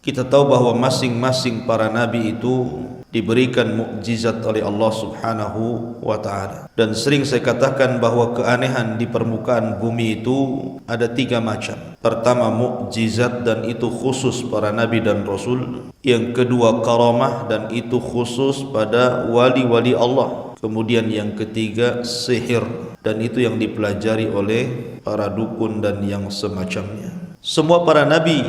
Kita tahu bahwa masing-masing para nabi itu diberikan mukjizat oleh Allah Subhanahu wa taala. Dan sering saya katakan bahwa keanehan di permukaan bumi itu ada 3 macam. Pertama, mukjizat, dan itu khusus para nabi dan rasul. Yang kedua, karamah, dan itu khusus pada wali-wali Allah. Kemudian yang ketiga, sihir, dan itu yang dipelajari oleh para dukun dan yang semacamnya. Semua para nabi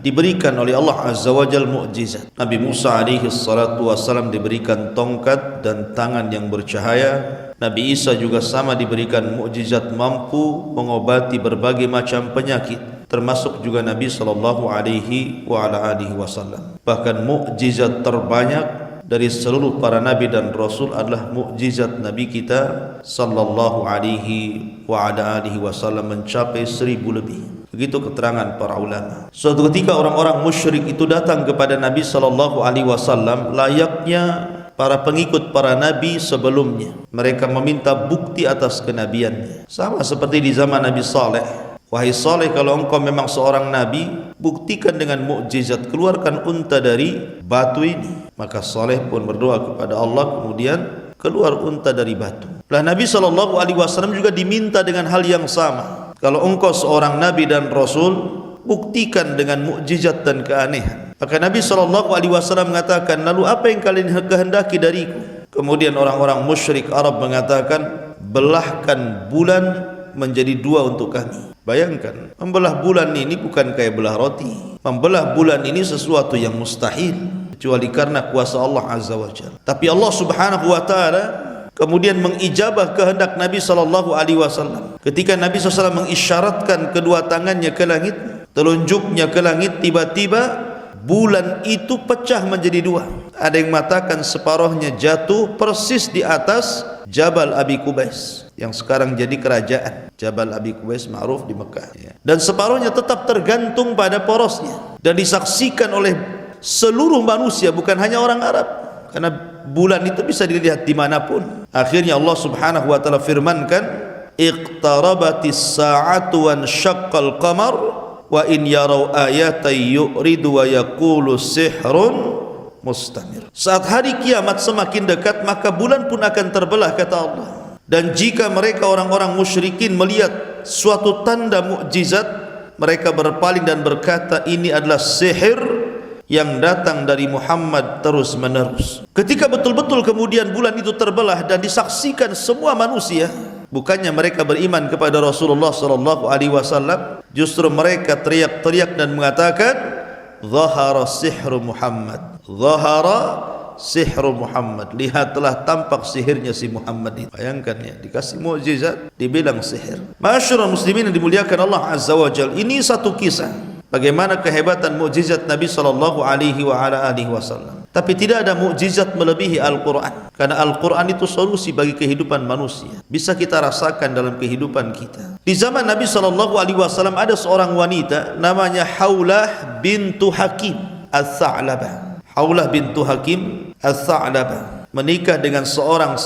diberikan oleh Allah Azza wa Jal mukjizat. Nabi Musa alaihi salatu wassalam diberikan tongkat dan tangan yang bercahaya. Nabi Isa juga sama diberikan mukjizat mampu mengobati berbagai macam penyakit, termasuk juga Nabi sallallahu alaihi wasallam. Bahkan mukjizat terbanyak dari seluruh para nabi dan rasul adalah mukjizat Nabi kita sallallahu alaihi wasallam, mencapai 1000 lebih. Begitu keterangan para ulama. Suatu ketika orang-orang musyrik itu datang kepada Nabi sallallahu alaihi wasallam layaknya para pengikut para nabi sebelumnya. Mereka meminta bukti atas kenabiannya. Sama seperti di zaman Nabi Saleh. Wahai Saleh, kalau engkau memang seorang nabi, buktikan dengan mukjizat, keluarkan unta dari batu ini. Maka Saleh pun berdoa kepada Allah, kemudian keluar unta dari batu. Lah Nabi sallallahu alaihi wasallam juga diminta dengan hal yang sama. Kalau engkau seorang nabi dan rasul, buktikan dengan mukjizat dan keanehan. Maka Nabi SAW mengatakan, lalu apa yang kalian kehendaki dariku? Kemudian orang-orang musyrik Arab mengatakan, belahkan bulan menjadi 2 untuk kami. Bayangkan, membelah bulan ini bukan kayak belah roti. Membelah bulan ini sesuatu yang mustahil, kecuali karena kuasa Allah Azza wa Jalla. Tapi Allah Subhanahu wa taala kemudian mengijabah kehendak Nabi sallallahu alaihi wasallam. Ketika Nabi SAW mengisyaratkan kedua tangannya ke langit, telunjuknya ke langit, tiba-tiba bulan itu pecah menjadi 2. Ada yang mengatakan separuhnya jatuh persis di atas Jabal Abi Qubais yang sekarang jadi kerajaan. Jabal Abi Qubais ma'ruf di Mekah. Dan separuhnya tetap tergantung pada porosnya dan disaksikan oleh seluruh manusia, bukan hanya orang Arab. Karena bulan itu bisa dilihat dimanapun. Akhirnya Allah Subhanahu wa taala firmankan, iqtarabatis sa'atu wan syaqqal qamar wa in yarau ayatan yu'ridu wa yaqulu sihrun mustamir. Saat hari kiamat semakin dekat, maka bulan pun akan terbelah, kata Allah. Dan jika mereka orang-orang musyrikin melihat suatu tanda mukjizat, mereka berpaling dan berkata, ini adalah sihir yang datang dari Muhammad terus menerus. Ketika betul-betul kemudian bulan itu terbelah dan disaksikan semua manusia, bukannya mereka beriman kepada Rasulullah sallallahu alaihi wasallam, justru mereka teriak-teriak dan mengatakan, zahara sihru Muhammad, zahara sihru Muhammad, lihatlah tampak sihirnya si Muhammad itu. Bayangkan ya, dikasih mukjizat dibilang sihir. Masyarul muslimin yang dimuliakan Allah Azza wa Jalla, ini satu kisah bagaimana kehebatan mukjizat Nabi sallallahu alaihi wasallam. Tapi tidak ada mukjizat melebihi Al-Quran, karena Al-Quran itu solusi bagi kehidupan manusia. Bisa kita rasakan dalam kehidupan kita. Di zaman Nabi sallallahu alaihi wasallam ada seorang wanita namanya Haulah bintu Hakim As-Sa'labah. Haulah bintu Hakim As-Sa'labah menikah dengan seorang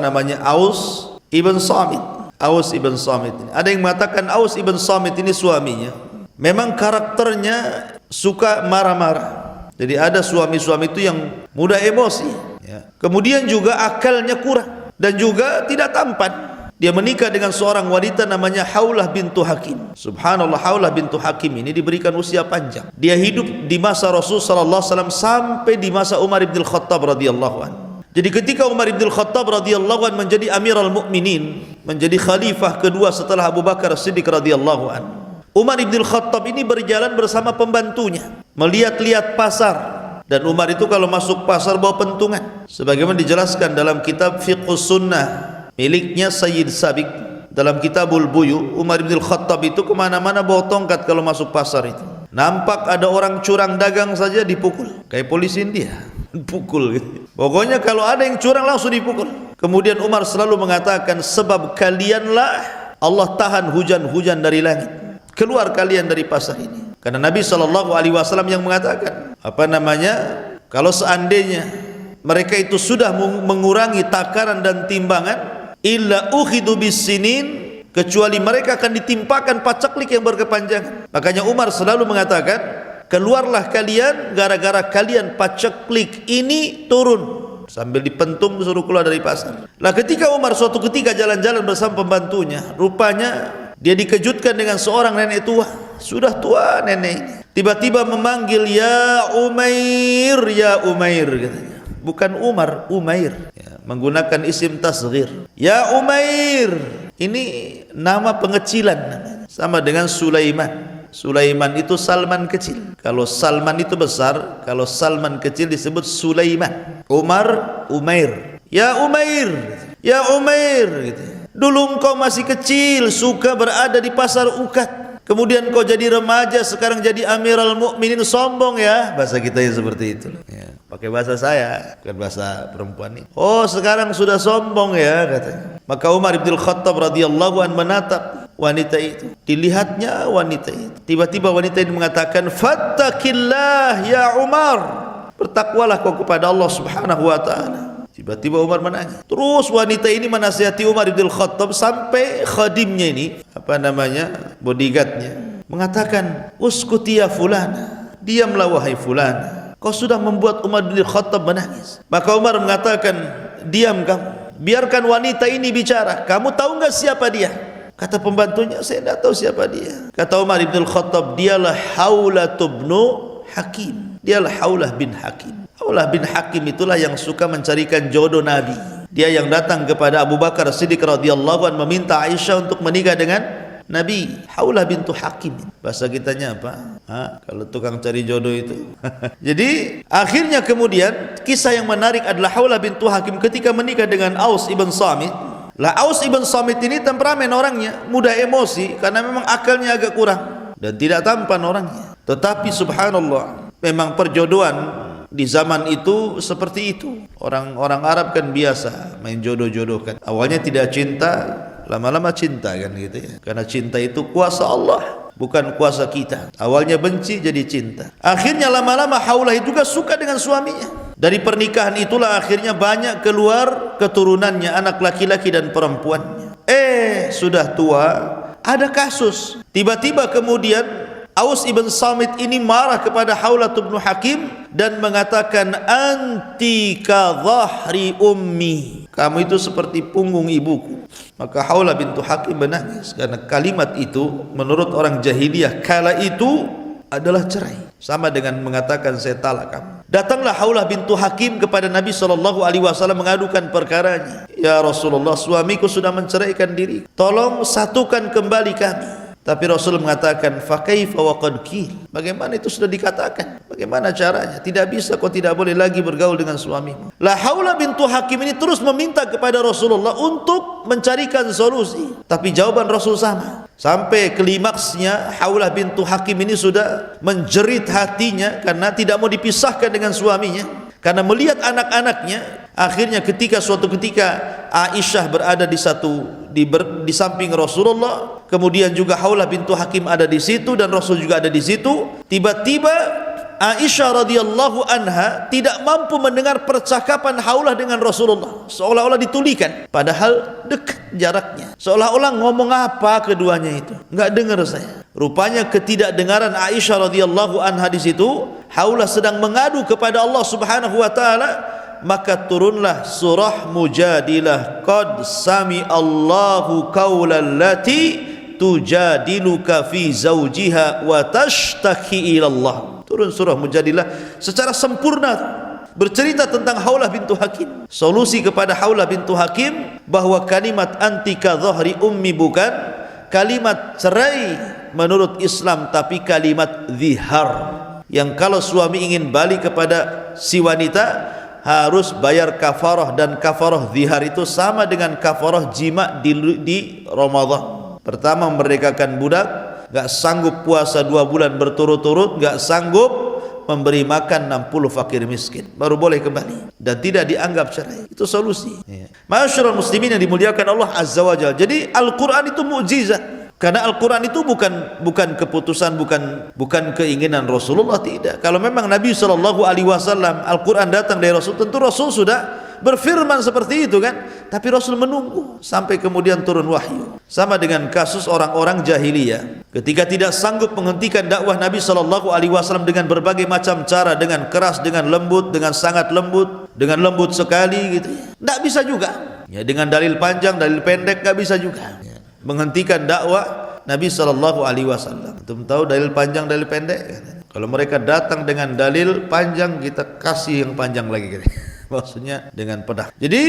namanya Aus ibn Samit. Aus ibn Samit ini. Ada yang mengatakan Aus ibn Samit ini suaminya memang karakternya suka marah-marah. Jadi ada suami-suami itu yang mudah emosi, ya. Kemudian juga akalnya kurang dan juga tidak tampan. Dia menikah dengan seorang wanita namanya Haulah bintu Hakim. Subhanallah, Haulah bintu Hakim ini diberikan usia panjang. Dia hidup di masa Rasul sallallahu alaihi wasallam sampai di masa Umar bin Khattab radhiyallahu anhu. Jadi ketika Umar bin Khattab radhiyallahu anhu menjadi Amirul Mukminin, menjadi khalifah kedua setelah Abu Bakar Siddiq radhiyallahu anhu, Umar bin Khattab ini berjalan bersama pembantunya, melihat-lihat pasar. Dan Umar itu kalau masuk pasar bawa pentungan, sebagaimana dijelaskan dalam kitab Fiqhus Sunnah miliknya Sayyid Sabiq. Dalam Kitabul Buyu, Umar bin Khattab itu kemana-mana bawa tongkat kalau masuk pasar itu. Nampak ada orang curang dagang saja dipukul, kayak polisi India, pukul gitu. Pokoknya kalau ada yang curang langsung dipukul. Kemudian Umar selalu mengatakan, sebab kalianlah Allah tahan hujan-hujan dari langit, keluar kalian dari pasar ini. Karena Nabi SAW yang mengatakan, kalau seandainya mereka itu sudah mengurangi takaran dan timbangan, illa ukhidu bisinin, kecuali mereka akan ditimpakan pacaklik yang berkepanjangan. Makanya Umar selalu mengatakan, keluarlah kalian gara-gara kalian paceklik ini turun. Sambil dipentung suruh keluar dari pasar. Lah ketika Umar suatu ketika jalan-jalan bersama pembantunya, rupanya dia dikejutkan dengan seorang nenek tua. Sudah tua nenek ini. Tiba-tiba memanggil, ya Umair, ya Umair katanya. Bukan Umar, Umair ya, menggunakan isim tasghir. Ya Umair. Ini nama pengecilan namanya. Sama dengan Sulaiman. Sulaiman itu Salman kecil. Kalau Salman itu besar, kalau Salman kecil disebut Sulaiman. Umar, Umair. Ya Umair, ya Umair gitu. Dulu engkau masih kecil, suka berada di pasar Ukat. Kemudian kau jadi remaja, sekarang jadi Amirul Mukminin, sombong ya. Bahasa kita ya seperti itu ya. Pakai bahasa saya, bukan bahasa perempuan ini. Oh, sekarang sudah sombong ya katanya. Maka Umar bin Khattab radhiyallahu anhu menatap wanita itu. Dilihatnya wanita itu. Tiba-tiba wanita ini mengatakan, "Fattaqillah ya Umar." Bertakwalah kau kepada Allah Subhanahu wa taala. Tiba-tiba Umar menangis. Terus wanita ini menasihati Umar bin Khattab sampai khadimnya ini, apa namanya, bodyguardnya, mengatakan, "Uskuti ya fulana." Diamlah wahai fulana. Kau sudah membuat Umar bin Khattab menangis. Maka Umar mengatakan, "Diam kamu. Biarkan wanita ini bicara. Kamu tahu enggak siapa dia?" Kata pembantunya, "Saya tidak tahu siapa dia." Kata Umar bin Khattab, "Dialah Haulah bin Hakim." Dialah Haulah bin Hakim. Haulah bin Hakim itulah yang suka mencarikan jodoh Nabi. Dia yang datang kepada Abu Bakar Siddiq radhiyallahu anhu meminta Aisyah untuk menikah dengan Nabi. Haulah bintu Hakim. Bahasa kitanya apa? Kalau tukang cari jodoh itu. Jadi akhirnya kemudian kisah yang menarik adalah Haulah bintu Hakim ketika menikah dengan Aus ibn Samit. Lah Aus ibn Samit ini temperamen orangnya, mudah emosi karena memang akalnya agak kurang dan tidak tampan orangnya. Tetapi subhanallah, memang perjodohan di zaman itu seperti itu. Orang-orang Arab kan biasa main jodoh-jodohkan. Awalnya tidak cinta, lama-lama cinta kan gitu ya. Karena cinta itu kuasa Allah, bukan kuasa kita. Awalnya benci jadi cinta. Akhirnya lama-lama Haulah juga suka dengan suaminya. Dari pernikahan itulah akhirnya banyak keluar keturunannya, anak laki-laki dan perempuannya. Sudah tua, ada kasus. Tiba-tiba kemudian Aus ibn Samit ini marah kepada Haulah bin Hakim dan mengatakan, "Anti ka dhahri ummi." Kamu itu seperti punggung ibuku. Maka Haulah bintu Hakim menangis karena kalimat itu menurut orang jahiliyah kala itu adalah cerai. Sama dengan mengatakan saya talak kamu. Datanglah Haulah bintu Hakim kepada Nabi SAW mengadukan perkaranya. Ya Rasulullah, suamiku sudah menceraikan diri. Tolong satukan kembali kami. Tapi Rasul mengatakan, "Fakaifa wa qad qil." Bagaimana itu sudah dikatakan? Bagaimana caranya? Tidak bisa, kau tidak boleh lagi bergaul dengan suamimu. La Haulah bintu Hakim ini terus meminta kepada Rasulullah untuk mencarikan solusi. Tapi jawaban Rasul sama. Sampai klimaksnya Haulah bintu Hakim ini sudah menjerit hatinya karena tidak mau dipisahkan dengan suaminya. Karena melihat anak-anaknya, akhirnya suatu ketika Aisyah berada di samping Rasulullah, kemudian juga Haulah bintu Hakim ada di situ dan Rasul juga ada di situ. Tiba-tiba Aisyah radhiyallahu anha tidak mampu mendengar percakapan Haulah dengan Rasulullah, seolah-olah ditulikan, padahal dekat jaraknya. Seolah-olah ngomong apa keduanya itu, enggak dengar saya. Rupanya ketidakdengaran Aisyah radhiyallahu anha di situ. Haulah sedang mengadu kepada Allah Subhanahu wa taala, maka turunlah surah Mujadilah. Qad sami Allahu qaulal lati tujadiluka fi zawjiha wa tashtaki ila Allah. Turun surah Mujadilah secara sempurna bercerita tentang Haulah bintu Hakim. Solusi kepada Haulah bintu Hakim bahwa kalimat antika dhahri ummi bukan kalimat cerai menurut Islam, tapi kalimat zihar, yang kalau suami ingin balik kepada si wanita harus bayar kafarah, dan kafarah zihar itu sama dengan kafarah jima di Ramadan. Pertama, merdekakan budak, gak sanggup puasa 2 bulan berturut-turut, gak sanggup memberi makan 60 fakir miskin, baru boleh kembali dan tidak dianggap cerai. Itu solusi. Ma'asyiral muslimin yang dimuliakan Allah Azza wa Jalla. Jadi Al-Quran itu mukjizat. Karena Al-Quran itu bukan keputusan, bukan keinginan Rasulullah, tidak. Kalau memang Nabi SAW Al-Quran datang dari Rasul, tentu Rasul sudah berfirman seperti itu kan, tapi Rasul menunggu sampai kemudian turun wahyu. Sama dengan kasus orang-orang jahiliyah ketika tidak sanggup menghentikan dakwah Nabi SAW dengan berbagai macam cara, dengan keras, dengan lembut, dengan sangat lembut, dengan lembut sekali gitu ya. Tidak bisa juga ya, dengan dalil panjang, dalil pendek tidak bisa juga ya, menghentikan dakwah Nabi SAW. Antum tahu dalil panjang, dalil pendek? Kalau mereka datang dengan dalil panjang, kita kasih yang panjang lagi gitu. Maksudnya dengan pedang. Jadi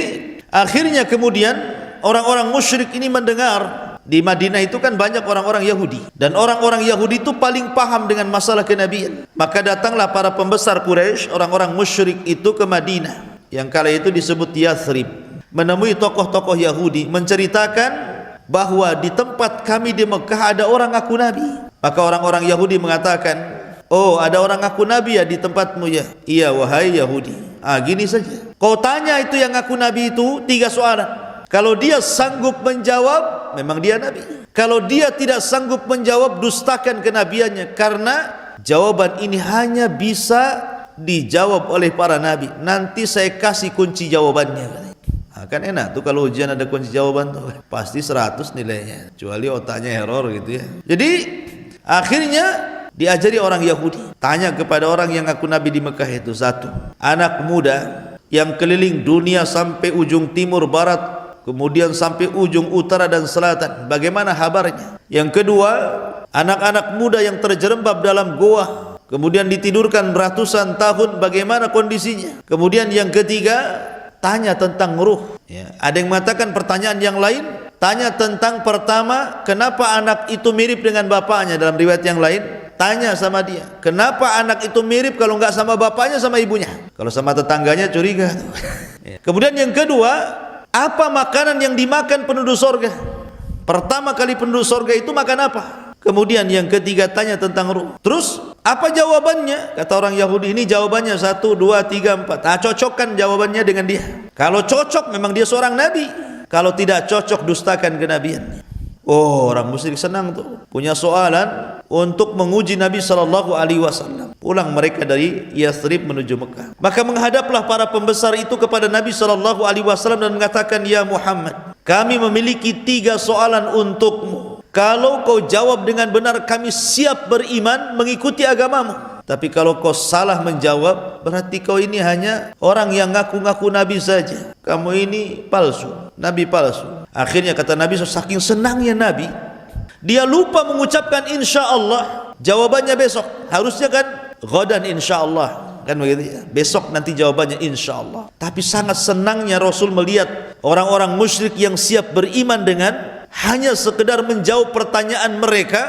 akhirnya kemudian orang-orang musyrik ini mendengar, di Madinah itu kan banyak orang-orang Yahudi, dan orang-orang Yahudi itu paling paham dengan masalah kenabian. Maka datanglah para pembesar Quraisy, orang-orang musyrik itu ke Madinah, yang kala itu disebut Yathrib, menemui tokoh-tokoh Yahudi, menceritakan bahwa di tempat kami di Mekah ada orang ngaku nabi. Maka orang-orang Yahudi mengatakan, oh, ada orang ngaku nabi ya di tempatmu ya? Iya wahai Yahudi. Gini saja, kau tanya itu yang ngaku nabi itu 3 soalan. Kalau dia sanggup menjawab, memang dia nabi. Kalau dia tidak sanggup menjawab, dustakan kenabiannya, karena jawaban ini hanya bisa dijawab oleh para nabi. Nanti saya kasih kunci jawabannya. Kan enak tuh kalau ujian ada kunci jawaban tuh, pasti 100 nilainya, kecuali otaknya error gitu ya. Jadi akhirnya diajari orang Yahudi, tanya kepada orang yang ngaku nabi di Mekah itu, satu, anak muda yang keliling dunia sampai ujung timur barat, kemudian sampai ujung utara dan selatan, bagaimana kabarnya? Yang kedua, anak-anak muda yang terjerembab dalam goa, kemudian ditidurkan ratusan tahun, bagaimana kondisinya? Kemudian yang ketiga, tanya tentang ruh ya. Ada yang mengatakan pertanyaan yang lain, tanya tentang pertama, kenapa anak itu mirip dengan bapaknya. Dalam riwayat yang lain, tanya sama dia, kenapa anak itu mirip kalau enggak sama bapaknya, sama ibunya? Kalau sama tetangganya curiga ya. Kemudian yang kedua, apa makanan yang dimakan penduduk surga? Pertama kali penduduk surga itu makan apa? Kemudian yang ketiga, tanya tentang ruh. Terus apa jawabannya? Kata orang Yahudi ini, jawabannya 1, 2, 3, 4. Cocokkan jawabannya dengan dia. Kalau cocok, memang dia seorang nabi. Kalau tidak cocok, dustakan kenabiannya. Oh, orang musyrik senang tuh, punya soalan untuk menguji Nabi SAW. Pulang mereka dari Yathrib menuju Mekah. Maka menghadaplah para pembesar itu kepada Nabi SAW dan mengatakan, ya Muhammad, kami memiliki 3 soalan untukmu. Kalau kau jawab dengan benar, kami siap beriman mengikuti agamamu. Tapi kalau kau salah menjawab, berarti kau ini hanya orang yang ngaku-ngaku nabi saja. Kamu ini palsu, nabi palsu. Akhirnya kata Nabi, saking senangnya Nabi, dia lupa mengucapkan insya Allah. Jawabannya besok. Harusnya kan ghadan insya Allah, kan begitu ya? Besok nanti jawabannya insya Allah. Tapi sangat senangnya Rasul melihat orang-orang musyrik yang siap beriman dengan hanya sekedar menjawab pertanyaan mereka.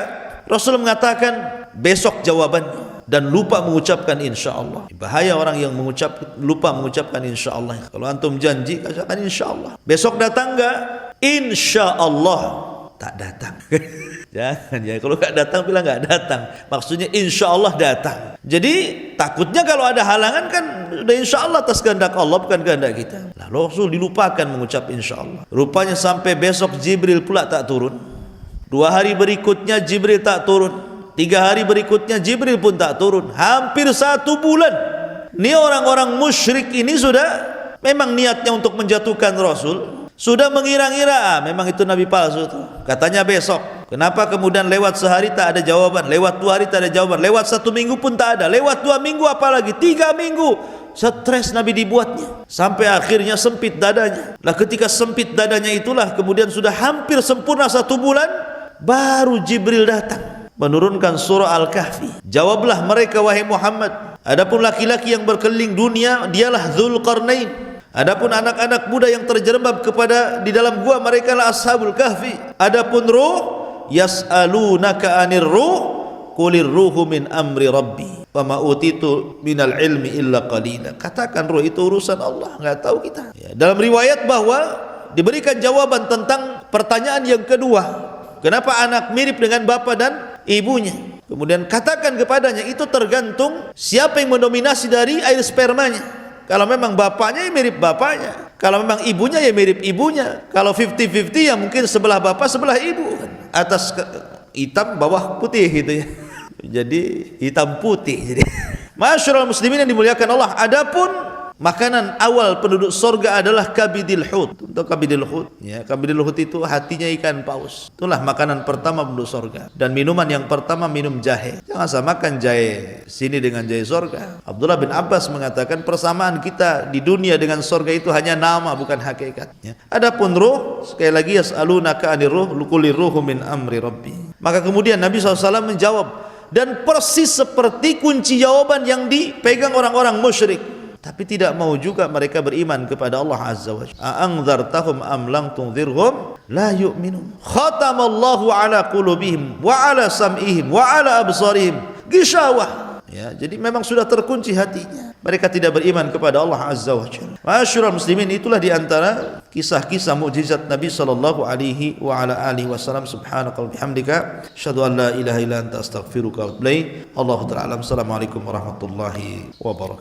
Rasul mengatakan besok jawabannya, dan lupa mengucapkan insya Allah. Bahaya orang yang lupa mengucapkan insya Allah. Kalau antum janji, katakan insya Allah. Besok datang enggak? Insya Allah tak datang. Jangan ya, kalau enggak datang bilang enggak datang. Maksudnya insya Allah datang. Jadi takutnya kalau ada halangan kan udah insya Allah atas kehendak Allah, bukan kehendak kita. Lah Rasul dilupakan mengucap insya Allah. Rupanya sampai besok Jibril pula tak turun. 2 hari berikutnya Jibril tak turun. 3 hari berikutnya Jibril pun tak turun. Hampir 1 bulan. Ini orang-orang musyrik ini sudah memang niatnya untuk menjatuhkan Rasul. Sudah mengira-ngira memang itu nabi palsu tuh. Katanya besok. Kenapa kemudian lewat sehari tak ada jawaban, lewat 2 hari tak ada jawaban, lewat 1 minggu pun tak ada, lewat 2 minggu apalagi 3 minggu. Stres Nabi dibuatnya, sampai akhirnya sempit dadanya. Lah ketika sempit dadanya itulah kemudian sudah hampir sempurna 1 bulan, baru Jibril datang menurunkan surah Al-Kahfi. Jawablah mereka wahai Muhammad, adapun laki-laki yang berkeliling dunia dialah Dzulqarnain. Adapun anak-anak muda yang terjerembab di dalam gua, mereka lah Ashabul Kahfi. Adapun ruh, yas'alunaka 'anir ruh, qulir ruhu min amri rabbi wa ma utitu minal ilmi illa qalila. Katakan ruh itu urusan Allah, enggak tahu kita. Ya, dalam riwayat bahwa diberikan jawaban tentang pertanyaan yang kedua, kenapa anak mirip dengan bapa dan ibunya. Kemudian katakan kepadanya, itu tergantung siapa yang mendominasi dari air spermanya. Kalau memang bapaknya ya mirip bapaknya, kalau memang ibunya ya mirip ibunya. Kalau 50-50 ya mungkin sebelah bapak sebelah ibu, atas hitam bawah putih gitu ya. Jadi hitam putih. Jadi masyarul muslimin yang dimuliakan Allah, adapun Makanan awal penduduk surga adalah kabidil hut. Untuk kabidil hut, ya, kabidil hut itu hatinya ikan paus. Itulah makanan pertama penduduk surga. Dan minuman yang pertama minum jahe. Jangan samakan jahe sini dengan jahe surga. Abdullah bin Abbas mengatakan persamaan kita di dunia dengan surga itu hanya nama, bukan hakikat. Ya. Adapun ruh, sekali lagi yas'alunaka 'anir ruh, qulir ruhu min amri rabbi. Maka kemudian Nabi SAW menjawab, dan persis seperti kunci jawaban yang dipegang orang-orang musyrik. Tapi tidak mau juga mereka beriman kepada Allah Azza wa Jalla. A'anzartahum am lam tunzirhum la yu'minun. Khatamallahu ala qulubihim wa ala sam'ihim wa ala absarihim ghishawah. Ya, jadi memang sudah terkunci hatinya. Mereka tidak beriman kepada Allah Azza wa Jalla. Ma'asyiral muslimin, itulah di antara kisah-kisah mukjizat Nabi sallallahu alaihi wa ala alihi wasallam. Subhanakallahumma bihamdika asyhadu an la ilaha illa anta astaghfiruka wa atubu ilaik. Allahu ta'ala. Assalamualaikum warahmatullahi wabarakatuh.